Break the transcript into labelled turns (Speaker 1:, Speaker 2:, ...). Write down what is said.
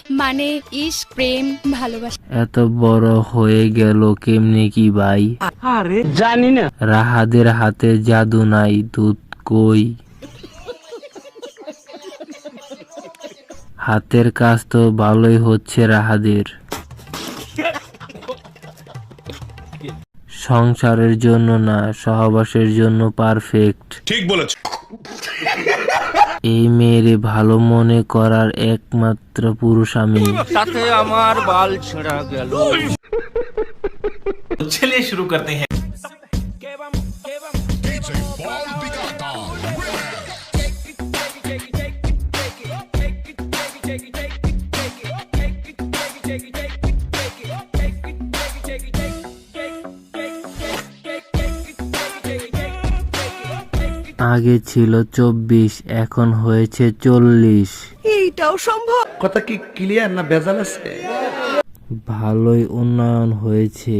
Speaker 1: মানে ইশক, প্রেম, ভালোবাসা।
Speaker 2: এত বড় হয়ে গেল কেমনে কি ভাই?
Speaker 3: আরে জানি না।
Speaker 2: রাহাদের হাতে জাদু নাই, দুধ কই? হাতের কাজ তো ভালোই হচ্ছে রাহাদের। সংসারের জন্য না, সহবাসের জন্য পারফেক্ট।
Speaker 4: ঠিক বলেছ।
Speaker 2: এই মেয়েরে ভালো মনে করার একমাত্র পুরুষ আমি।
Speaker 3: তাতে আমার বাল ছেঁড়া গেল।
Speaker 5: चलिए शुरू करते हैं।
Speaker 2: আগে ছিল 24, এখন হয়েছে 40।
Speaker 6: কথা কি ক্লিয়ার না ভেজাল আছে?
Speaker 2: ভালোই উন্নয়ন হয়েছে।